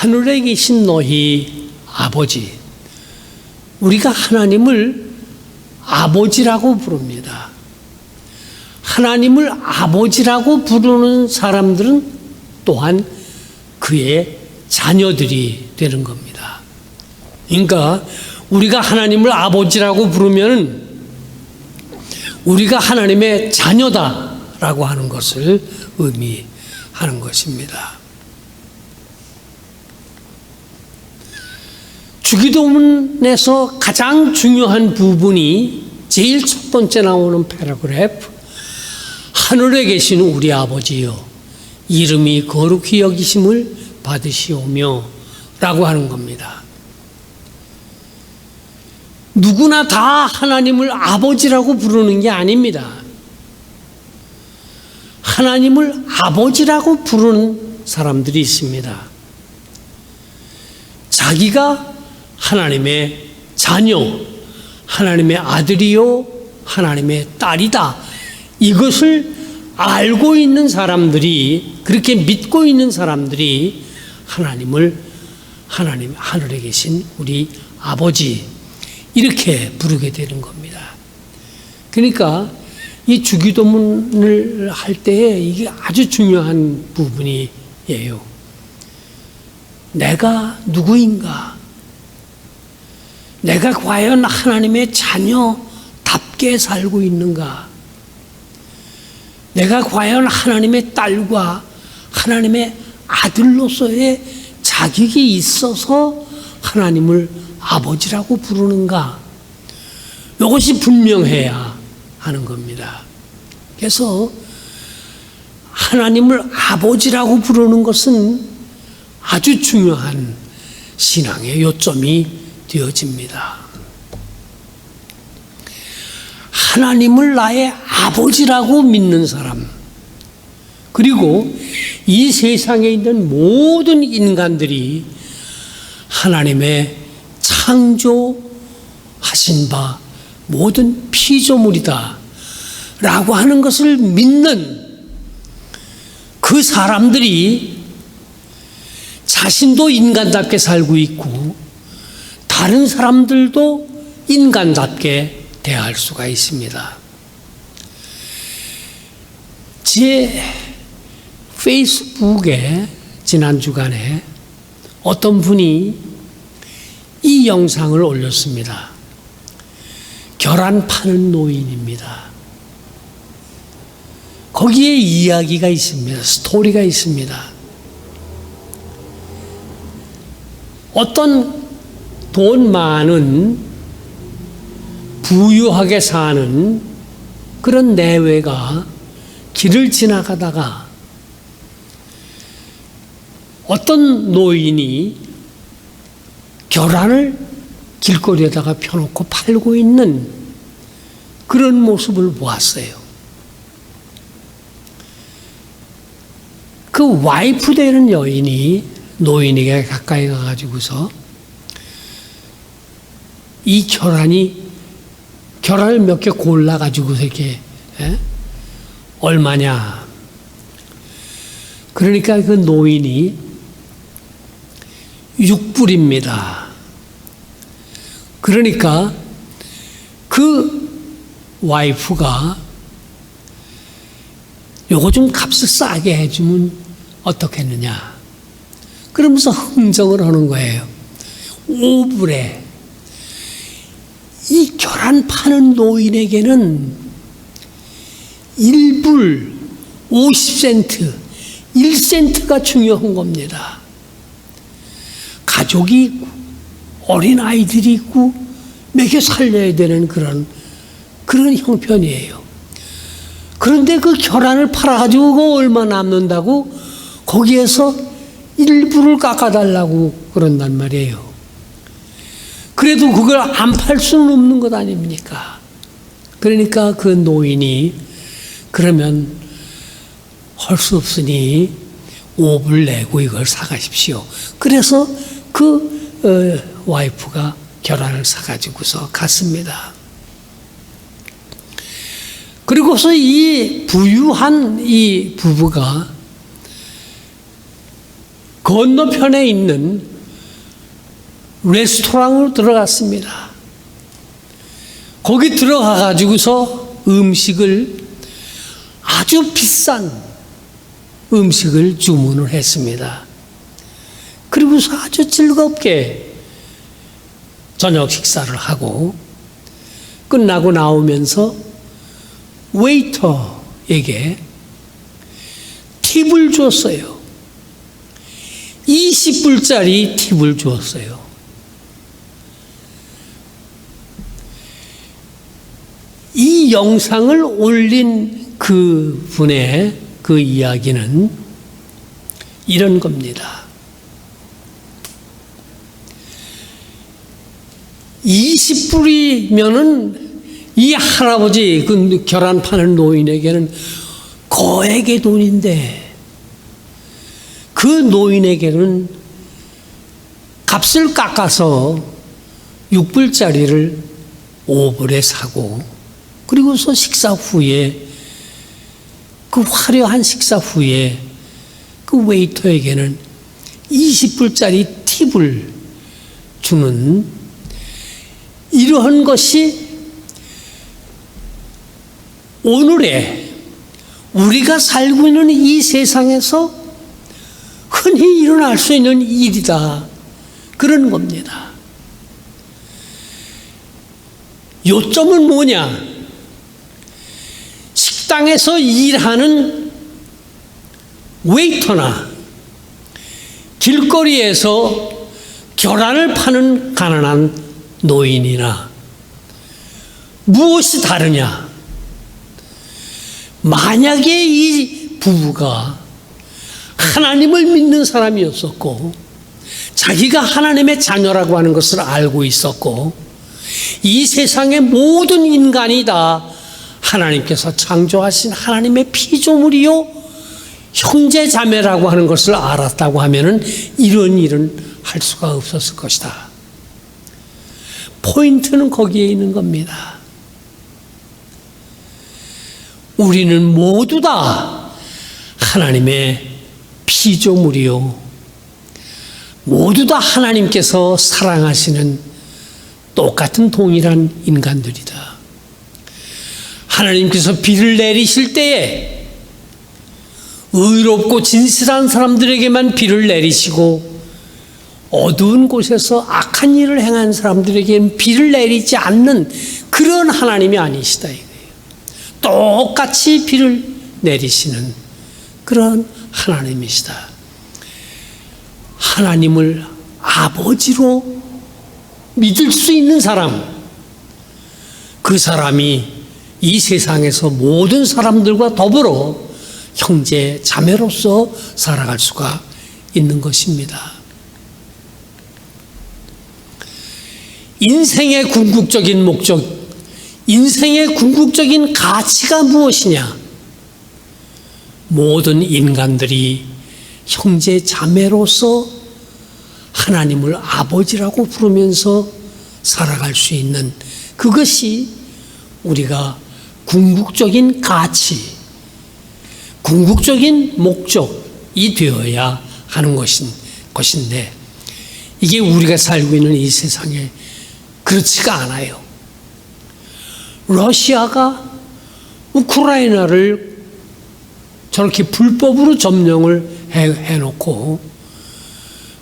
하늘에 계신 너희 아버지. 우리가 하나님을 아버지라고 부릅니다. 하나님을 아버지라고 부르는 사람들은 또한 그의 자녀들이 되는 겁니다. 그러니까 우리가 하나님을 아버지라고 부르면 우리가 하나님의 자녀다라고 하는 것을 의미하는 것입니다. 주기도문에서 가장 중요한 부분이 제일 첫 번째 나오는 패러그래프, 하늘에 계신 우리 아버지여 이름이 거룩히 여기심을 받으시오며 라고 하는 겁니다. 누구나 다 하나님을 아버지라고 부르는 게 아닙니다. 하나님을 아버지라고 부르는 사람들이 있습니다. 자기가 하나님의 자녀, 하나님의 아들이요, 하나님의 딸이다. 이것을 알고 있는 사람들이, 그렇게 믿고 있는 사람들이 하나님을 하늘에 계신 우리 아버지 이렇게 부르게 되는 겁니다. 그러니까 이 주기도문을 할 때 이게 아주 중요한 부분이에요. 내가 누구인가? 내가 과연 하나님의 자녀답게 살고 있는가? 내가 과연 하나님의 딸과 하나님의 아들로서의 자격이 있어서 하나님을 아버지라고 부르는가? 이것이 분명해야 하는 겁니다. 그래서 하나님을 아버지라고 부르는 것은 아주 중요한 신앙의 요점이 되어집니다. 하나님을 나의 아버지라고 믿는 사람, 그리고 이 세상에 있는 모든 인간들이 하나님의 창조하신 바 모든 피조물이다 라고 하는 것을 믿는 그 사람들이 자신도 인간답게 살고 있고 다른 사람들도 인간답게 대할 수가 있습니다. 제 페이스북에 지난 주간에 어떤 분이 이 영상을 올렸습니다. 계란 파는 노인입니다. 거기에 이야기가 있습니다. 스토리가 있습니다. 어떤 돈 많은 부유하게 사는 그런 내외가 길을 지나가다가 어떤 노인이 계란을 길거리에다가 펴놓고 팔고 있는 그런 모습을 보았어요. 그 와이프 되는 여인이 노인에게 가까이 가가지고서 이 계란을 몇 개 골라가지고서 이렇게 얼마냐. 그러니까 그 노인이 6불입니다. 그러니까 그 와이프가 요거 좀 값을 싸게 해주면 어떻겠느냐. 그러면서 흥정을 하는 거예요. 5불에. 이 계란 파는 노인에게는 1불 50센트, 1센트가 중요한 겁니다. 가족이 있고 어린아이들이 있고 먹여 살려야 되는 그런 형편이에요. 그런데 그 계란을 팔아가지고 그거 얼마 남는다고 거기에서 1불을 깎아달라고 그런단 말이에요. 그래도 그걸 안 팔 수는 없는 것 아닙니까? 그러니까 그 노인이 그러면 할 수 없으니 5불 내고 이걸 사가십시오. 그래서 그 와이프가 계란을 사가지고서 갔습니다. 그리고서 이 부유한 이 부부가 건너편에 있는 레스토랑으로 들어갔습니다. 거기 들어가 가지고서 음식을, 아주 비싼 음식을 주문을 했습니다. 그리고서 아주 즐겁게 저녁 식사를 하고 끝나고 나오면서 웨이터에게 팁을 줬어요. 20불짜리 팁을 줬어요. 이 영상을 올린 그 분의 그 이야기는 이런 겁니다. 20불이면은 이 할아버지, 그 계란 파는 노인에게는 거액의 돈인데, 그 노인에게는 값을 깎아서 6불짜리를 5불에 사고, 그리고서 식사 후에, 그 화려한 식사 후에 그 웨이터에게는 20불짜리 팁을 주는 이러한 것이 오늘의 우리가 살고 있는 이 세상에서 흔히 일어날 수 있는 일이다. 그런 겁니다. 요점은 뭐냐? 식당에서 일하는 웨이터나 길거리에서 계란을 파는 가난한 노인이나 무엇이 다르냐? 만약에 이 부부가 하나님을 믿는 사람이었었고 자기가 하나님의 자녀라고 하는 것을 알고 있었고 이 세상의 모든 인간이 다 하나님께서 창조하신 하나님의 피조물이요 형제 자매라고 하는 것을 알았다고 하면은 이런 일은 할 수가 없었을 것이다. 포인트는 거기에 있는 겁니다. 우리는 모두 다 하나님의 피조물이요 모두 다 하나님께서 사랑하시는 똑같은 동일한 인간들이다. 하나님께서 비를 내리실 때에 의롭고 진실한 사람들에게만 비를 내리시고 어두운 곳에서 악한 일을 행한 사람들에게는 비를 내리지 않는 그런 하나님이 아니시다 이거예요. 똑같이 비를 내리시는 그런 하나님이시다. 하나님을 아버지로 믿을 수 있는 사람, 그 사람이 이 세상에서 모든 사람들과 더불어 형제 자매로서 살아갈 수가 있는 것입니다. 인생의 궁극적인 목적, 인생의 궁극적인 가치가 무엇이냐? 모든 인간들이 형제 자매로서 하나님을 아버지라고 부르면서 살아갈 수 있는 그것이 우리가 궁극적인 가치, 궁극적인 목적이 되어야 하는 것인데 이게 우리가 살고 있는 이 세상에 그렇지가 않아요. 러시아가 우크라이나를 저렇게 불법으로 점령을 해놓고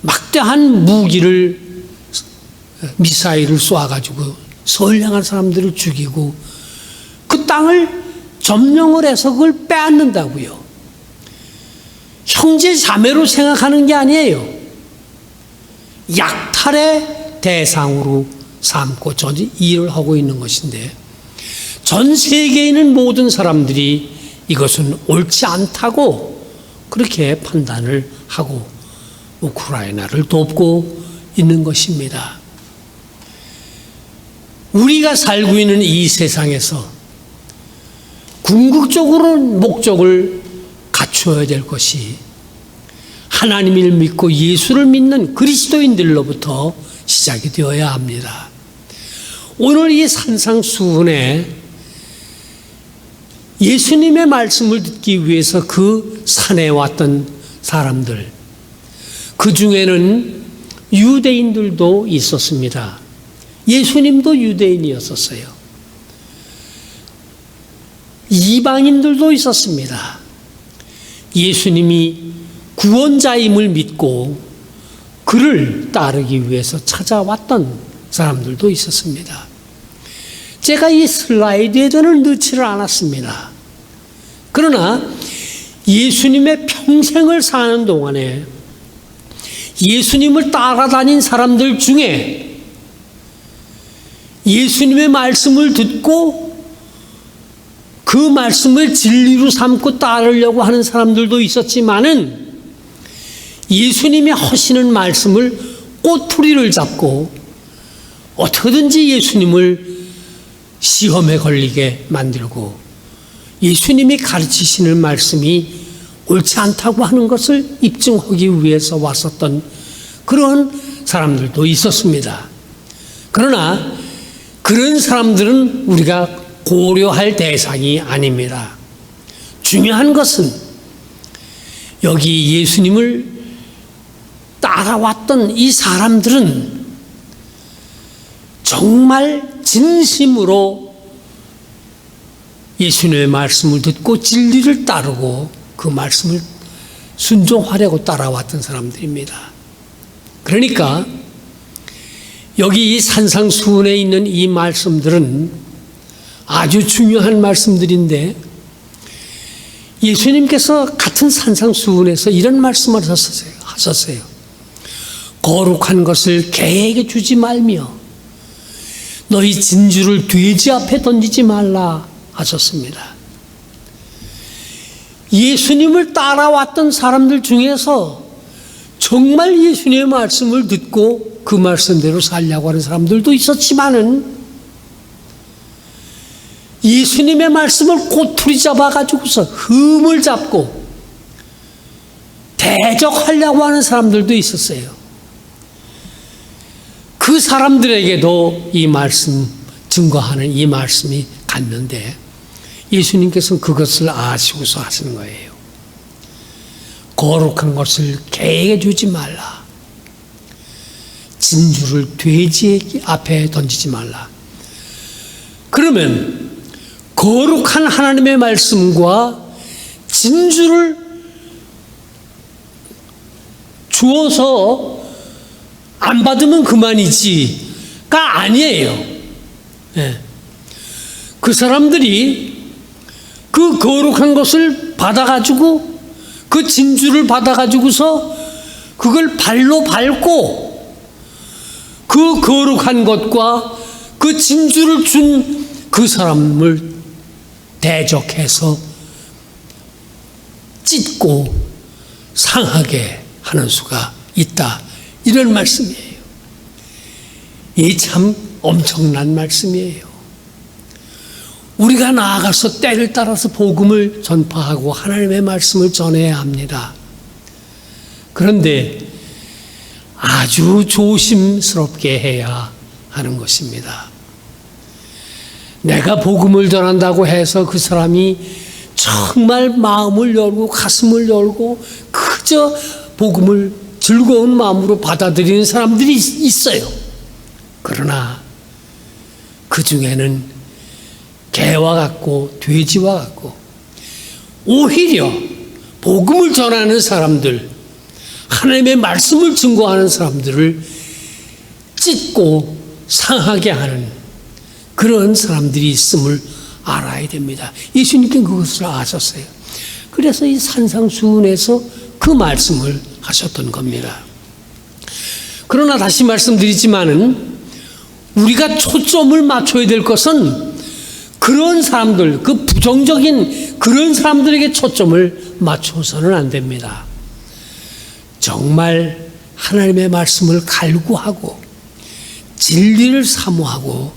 막대한 무기를 미사일을 쏘아가지고 선량한 사람들을 죽이고 그 땅을 점령을 해서 그걸 빼앗는다고요. 형제 자매로 생각하는 게 아니에요. 약탈의 대상으로 삼고 저 일을 하고 있는 것인데 전 세계에 있는 모든 사람들이 이것은 옳지 않다고 그렇게 판단을 하고 우크라이나를 돕고 있는 것입니다. 우리가 살고 있는 이 세상에서 궁극적으로 목적을 갖추어야 될 것이 하나님을 믿고 예수를 믿는 그리스도인들로부터 시작이 되어야 합니다. 오늘 이 산상수훈에 예수님의 말씀을 듣기 위해서 그 산에 왔던 사람들, 그 중에는 유대인들도 있었습니다. 예수님도 유대인이었었어요. 이방인들도 있었습니다. 예수님이 구원자임을 믿고 그를 따르기 위해서 찾아왔던 사람들도 있었습니다. 제가 이 슬라이드에는 넣지를 않았습니다. 그러나 예수님의 평생을 사는 동안에 예수님을 따라다닌 사람들 중에 예수님의 말씀을 듣고 그 말씀을 진리로 삼고 따르려고 하는 사람들도 있었지만은 예수님이 하시는 말씀을 꼬투리를 잡고 어떻게든지 예수님을 시험에 걸리게 만들고 예수님이 가르치시는 말씀이 옳지 않다고 하는 것을 입증하기 위해서 왔었던 그런 사람들도 있었습니다. 그러나 그런 사람들은 우리가 고려할 대상이 아닙니다. 중요한 것은 여기 예수님을 따라왔던 이 사람들은 정말 진심으로 예수님의 말씀을 듣고 진리를 따르고 그 말씀을 순종하려고 따라왔던 사람들입니다. 그러니까 여기 이 산상수훈에 있는 이 말씀들은 아주 중요한 말씀들인데 예수님께서 같은 산상수훈에서 이런 말씀을 하셨어요. 거룩한 것을 개에게 주지 말며 너희 진주를 돼지 앞에 던지지 말라 하셨습니다. 예수님을 따라왔던 사람들 중에서 정말 예수님의 말씀을 듣고 그 말씀대로 살려고 하는 사람들도 있었지만은 예수님의 말씀을 꼬투리 잡아가지고서 흠을 잡고 대적하려고 하는 사람들도 있었어요. 그 사람들에게도 이 말씀, 증거하는 이 말씀이 갔는데 예수님께서는 그것을 아시고서 하시는 거예요. 거룩한 것을 개에게 주지 말라. 진주를 돼지 앞에 던지지 말라. 그러면 거룩한 하나님의 말씀과 진주를 주어서 안 받으면 그만이지가 아니에요. 네. 그 사람들이 그 거룩한 것을 받아가지고 그 진주를 받아가지고서 그걸 발로 밟고 그 거룩한 것과 그 진주를 준 그 사람을 대적해서 찢고 상하게 하는 수가 있다. 이런 말씀이에요. 이 참 엄청난 말씀이에요. 우리가 나아가서 때를 따라서 복음을 전파하고 하나님의 말씀을 전해야 합니다. 그런데 아주 조심스럽게 해야 하는 것입니다. 내가 복음을 전한다고 해서 그 사람이 정말 마음을 열고 가슴을 열고 그저 복음을 즐거운 마음으로 받아들이는 사람들이 있어요. 그러나 그 중에는 개와 같고 돼지와 같고 오히려 복음을 전하는 사람들, 하나님의 말씀을 증거하는 사람들을 찢고 상하게 하는 그런 사람들이 있음을 알아야 됩니다. 예수님께서 그것을 아셨어요. 그래서 이 산상수훈에서 그 말씀을 하셨던 겁니다. 그러나 다시 말씀드리지만은 우리가 초점을 맞춰야 될 것은 그런 사람들, 그 부정적인 그런 사람들에게 초점을 맞춰서는 안 됩니다. 정말 하나님의 말씀을 갈구하고 진리를 사모하고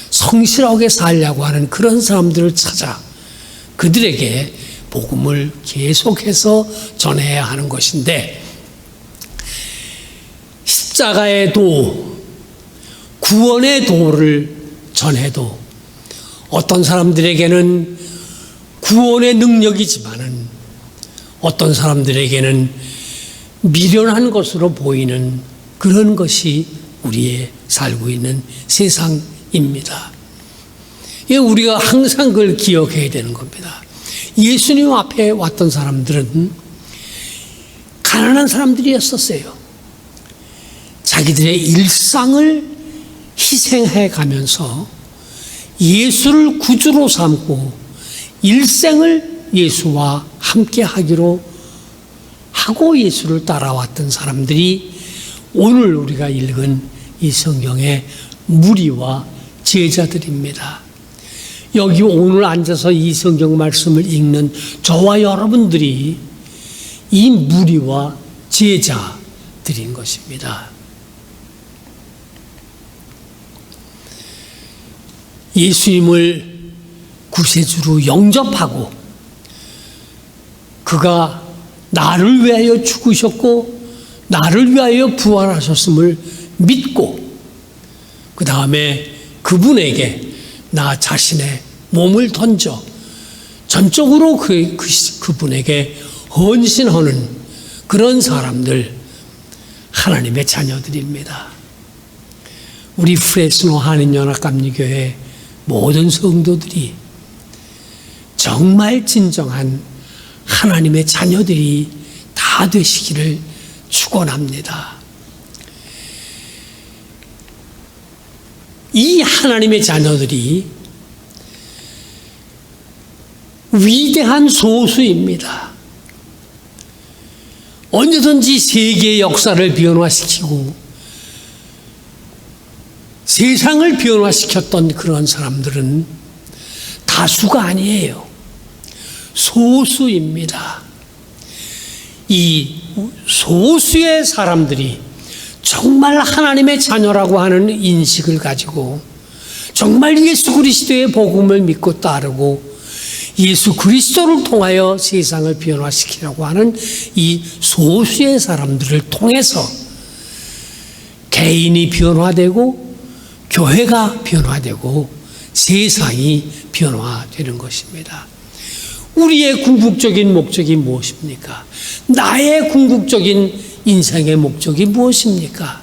성실하게 살려고 하는 그런 사람들을 찾아 그들에게 복음을 계속해서 전해야 하는 것인데 십자가의 도, 구원의 도를 전해도 어떤 사람들에게는 구원의 능력이지만은 어떤 사람들에게는 미련한 것으로 보이는 그런 것이 우리의 살고 있는 세상입니다. 우리가 항상 그걸 기억해야 되는 겁니다. 예수님 앞에 왔던 사람들은 가난한 사람들이었었어요. 자기들의 일상을 희생해 가면서 예수를 구주로 삼고 일생을 예수와 함께 하기로 하고 예수를 따라왔던 사람들이 오늘 우리가 읽은 이 성경의 무리와 제자들입니다. 여기 오늘 앉아서 이 성경 말씀을 읽는 저와 여러분들이 이 무리와 제자들인 것입니다. 예수님을 구세주로 영접하고 그가 나를 위하여 죽으셨고 나를 위하여 부활하셨음을 믿고 그 다음에 그분에게 나 자신의 몸을 던져 전적으로 그분에게 헌신하는 그런 사람들, 하나님의 자녀들입니다. 우리 프레스노 한인연합감리교회 모든 성도들이 정말 진정한 하나님의 자녀들이 다 되시기를 축원합니다. 이 하나님의 자녀들이 위대한 소수입니다. 언제든지 세계의 역사를 변화시키고 세상을 변화시켰던 그런 사람들은 다수가 아니에요. 소수입니다. 이 소수의 사람들이 정말 하나님의 자녀라고 하는 인식을 가지고 정말 예수 그리스도의 복음을 믿고 따르고 예수 그리스도를 통하여 세상을 변화시키려고 하는 이 소수의 사람들을 통해서 개인이 변화되고 교회가 변화되고 세상이 변화되는 것입니다. 우리의 궁극적인 목적이 무엇입니까? 나의 궁극적인 인생의 목적이 무엇입니까?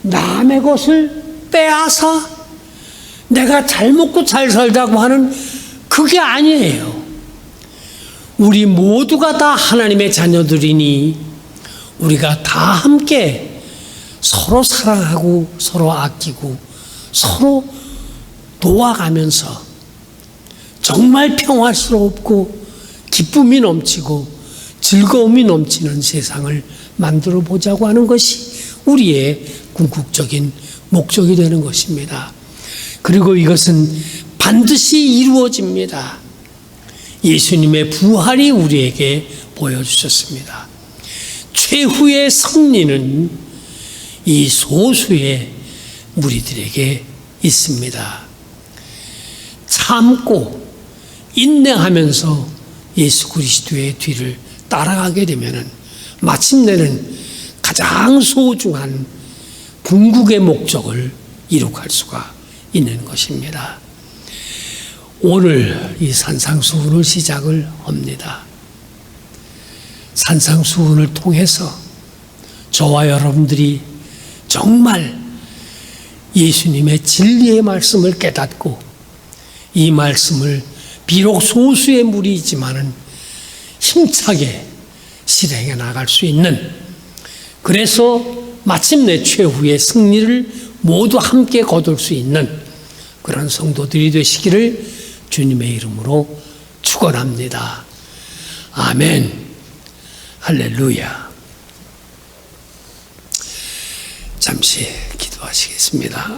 남의 것을 빼앗아 내가 잘 먹고 잘 살자고 하는 그게 아니에요. 우리 모두가 다 하나님의 자녀들이니 우리가 다 함께 서로 사랑하고 서로 아끼고 서로 도와가면서 정말 평화스럽고 기쁨이 넘치고 즐거움이 넘치는 세상을 만들어 보자고 하는 것이 우리의 궁극적인 목적이 되는 것입니다. 그리고 이것은 반드시 이루어집니다. 예수님의 부활이 우리에게 보여주셨습니다. 최후의 승리는 이 소수의 무리들에게 있습니다. 참고 인내하면서 예수 그리스도의 뒤를 따라가게 되면 마침내는 가장 소중한 궁극의 목적을 이룩할 수가 있는 것입니다. 오늘 이 산상수훈을 시작을 합니다. 산상수훈을 통해서 저와 여러분들이 정말 예수님의 진리의 말씀을 깨닫고 이 말씀을 비록 소수의 무리이지만은 힘차게 실행해 나갈 수 있는, 그래서 마침내 최후의 승리를 모두 함께 거둘 수 있는 그런 성도들이 되시기를 주님의 이름으로 축원합니다. 아멘. 할렐루야. 잠시 기도하시겠습니다.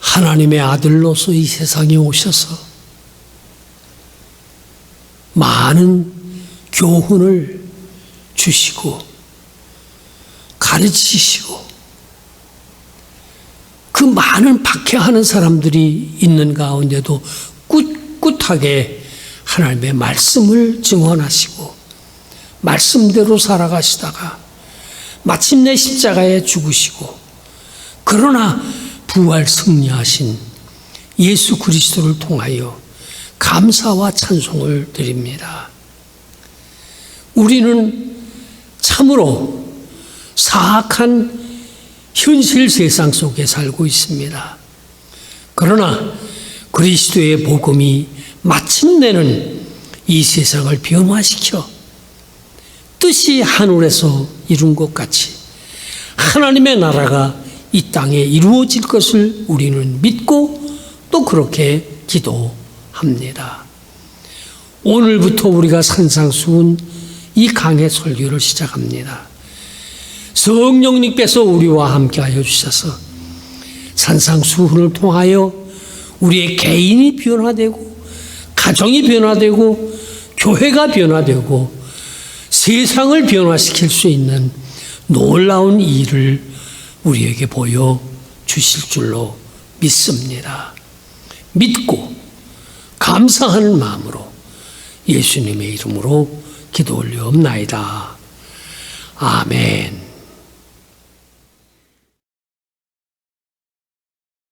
하나님의 아들로서 이 세상에 오셔서 많은 교훈을 주시고 가르치시고 그 많은 박해하는 사람들이 있는 가운데도 꿋꿋하게 하나님의 말씀을 증언하시고 말씀대로 살아가시다가 마침내 십자가에 죽으시고 그러나 부활 승리하신 예수 그리스도를 통하여 감사와 찬송을 드립니다. 우리는 참으로 사악한 현실 세상 속에 살고 있습니다. 그러나 그리스도의 복음이 마침내는 이 세상을 변화시켜 뜻이 하늘에서 이룬 것 같이 하나님의 나라가 이 땅에 이루어질 것을 우리는 믿고 또 그렇게 기도합니다. 오늘부터 우리가 산상수훈 이 강의 설교를 시작합니다. 성령님께서 우리와 함께하여 주셔서 산상수훈을 통하여 우리의 개인이 변화되고 가정이 변화되고 교회가 변화되고 세상을 변화시킬 수 있는 놀라운 일을 우리에게 보여주실 줄로 믿습니다. 믿고 감사하는 마음으로 예수님의 이름으로 기도 올리옵나이다. 아멘.